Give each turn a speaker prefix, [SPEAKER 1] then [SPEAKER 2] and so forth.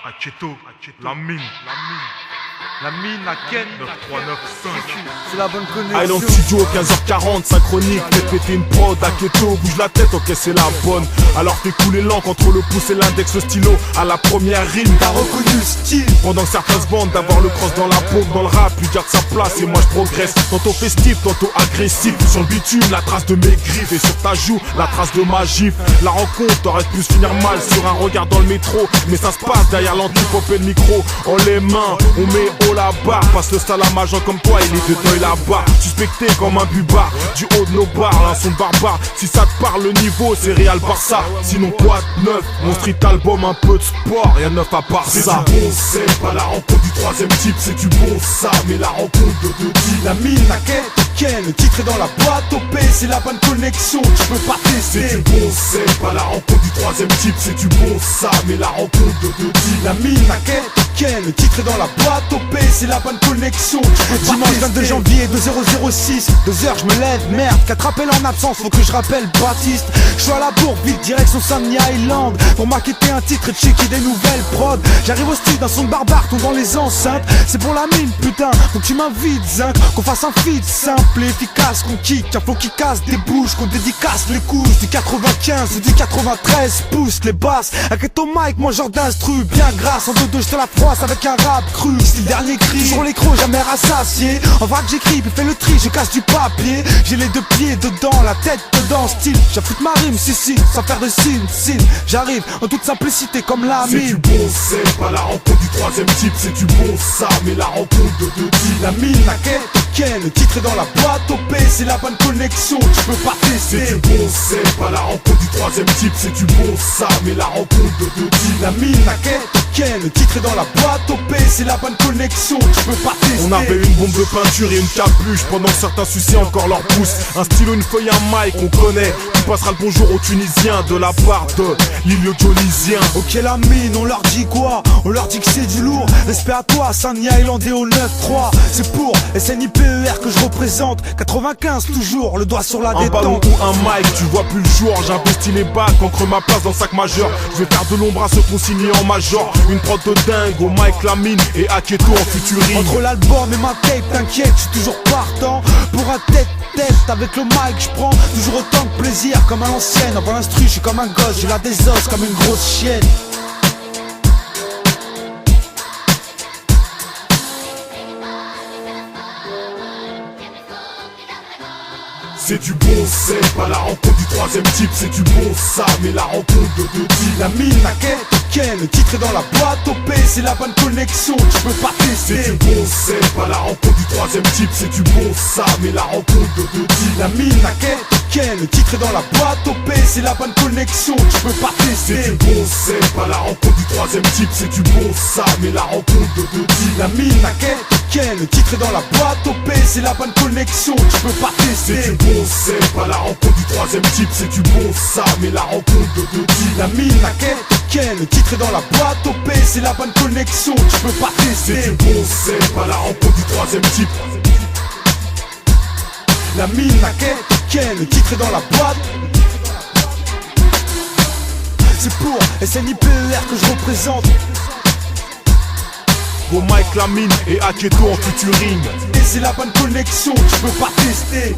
[SPEAKER 1] Acheto, la mine. La mine à Ken 9395.
[SPEAKER 2] C'est la bonne connexion.
[SPEAKER 3] Island Studio 15h40 synchronique. Fais péter une prod à keto. Bouge la tête, ok c'est la bonne. Alors fais couler l'encre entre le pouce et l'index, le stylo. À la première rime
[SPEAKER 2] T'as reconnu le style.
[SPEAKER 3] pendant que certains se bandent d'avoir le cross dans la paume. Dans le rap, lui garde sa place et moi je progresse. Tantôt festif, tantôt agressif. Sur le bitume, la trace de mes griffes. Et sur ta joue, la trace de ma gifle. La rencontre aurait pu se finir mal sur un regard dans le métro. Mais ça se passe derrière l'anti-pop et le micro. En les mains, on met haut la barre. Passe le salam à Jean comme toi, il est de deuil là-bas. Suspecté comme un bubard, du haut de nos bars, un son de barbare. Si ça te parle, le niveau, c'est Real Barça. Sinon quoi de neuf, mon street album, un peu de sport, rien de neuf à part ça.
[SPEAKER 4] C'est du bon, c'est pas la rencontre du troisième type, c'est du bon ça, mais la rencontre de deux types.
[SPEAKER 2] La mine, la quête, Ken, le titre est dans la boîte OP, c'est la bonne connexion, tu peux pas
[SPEAKER 4] C'est
[SPEAKER 2] tester.
[SPEAKER 4] du bon, c'est pas la rencontre du troisième type, c'est du bon ça, mais la rencontre de deux types.
[SPEAKER 2] La mine, la quête, Ken, le titre est dans la boîte OP, c'est la bonne connexion, tu peux pas Dimanche 22 janvier 2006, 2h je me lève, merde, 4 appels en absence, faut que je rappelle Baptiste. Je suis à la bourre, vite, direction Saint-Denis Island, pour maqueter un titre et checker des nouvelles prod. J'arrive au studio, un son de barbare, tombe dans les enceintes, c'est pour la mine putain, donc tu m'invites zinc, qu'on fasse un feat simple et efficace, qu'on kick, un flow qui casse des bouches, qu'on dédicace les couches, du 95 ou du 93 pouces, les basses, avec ton mic, moi genre d'instru, bien grasse, en 2-2 je te la froisse avec un rap cru, style dernier cri, toujours les crocs, jamais rassasié, en vrac j'écris, puis fais le tri, je casse du papier, j'ai les deux pieds dedans, la tête dedans, style, j'affoute ma rime, si, sans faire de signe, j'arrive en toute simplicité comme la
[SPEAKER 4] C'est du
[SPEAKER 2] mine.
[SPEAKER 4] bon, c'est pas la rencontre du troisième type, c'est du bon ça, mais la rencontre de deux types.
[SPEAKER 2] La mine, la quête, Ken, le titre est dans la boîte OP, c'est la bonne connexion, tu peux pas
[SPEAKER 4] C'est
[SPEAKER 2] tester.
[SPEAKER 4] du bon, c'est pas la rencontre du troisième type, c'est du bon ça, mais la rencontre de deux types.
[SPEAKER 2] La mine, la quête, Ken, le titre est dans la boîte OP, c'est la bonne connexion, tu peux pas tester.
[SPEAKER 3] On avait une bombe de peinture et une capuche pendant que certains suçaient encore leur pouce. Un stylo, une feuille, un mic, on connaît. Tu passeras le bonjour aux Tunisiens de la part de l'Ilio Dionysien.
[SPEAKER 2] Ok la mine, on leur dit quoi? On leur dit que c'est du lourd. Respect à toi, Saint-Denis Island et au 9-3. C'est pour SNIPER que je représente. 95 toujours, le doigt sur la
[SPEAKER 3] Un ballon
[SPEAKER 2] détente.
[SPEAKER 3] ou un mic, tu vois plus le jour. J'investis les bacs, ancre ma place dans le sac majeur. Je vais faire de l'ombre à ceux qu'on signe en major. Une prod de dingue, au mic, la mine et Aketo en futurine.
[SPEAKER 2] Entre l'album et ma tape, t'inquiète, je suis toujours partant. Pour un tête-tête, avec le mic, je prends toujours autant de plaisir. Comme à l'ancienne, avant l'instru, je suis comme un gosse. J'ai la des os comme une grosse chienne.
[SPEAKER 4] C'est du bon, c'est pas la rencontre du troisième type, c'est du bon ça, mais la rencontre de deux types.
[SPEAKER 2] La mine, la quête, Ken, le titre est dans la boîte OP, c'est la bonne connexion, tu peux pas
[SPEAKER 4] C'est
[SPEAKER 2] tester.
[SPEAKER 4] du bon, c'est pas la rencontre du troisième type, c'est du bon ça, mais la rencontre de deux types.
[SPEAKER 2] La mine, la quête, Ken, le titre est dans la boîte OP, c'est la bonne connexion, tu peux pas
[SPEAKER 4] C'est du
[SPEAKER 2] tester.
[SPEAKER 4] bon, c'est pas la rencontre du troisième type, c'est du bon ça, mais la rencontre de deux types.
[SPEAKER 2] La mine, la quête, Ken, le titre est dans la boîte OP, c'est la bonne connexion, tu peux pas
[SPEAKER 4] C'est
[SPEAKER 2] tester.
[SPEAKER 4] du bon, c'est pas la rencontre du troisième type, c'est du bon ça, mais la rencontre de deux types.
[SPEAKER 2] La mine, la quête, Ken, le titre est dans la boîte OP, c'est la bonne connexion, tu peux pas
[SPEAKER 4] C'est
[SPEAKER 2] tester.
[SPEAKER 4] du bon, c'est pas la rencontre du troisième type.
[SPEAKER 2] La mine, la quête, Ken, le titre est dans la boîte. C'est pour SNIPER que je représente.
[SPEAKER 3] Au mic, la mine et Aketo en futurine.
[SPEAKER 2] Et c'est la bonne connexion, tu peux pas tester.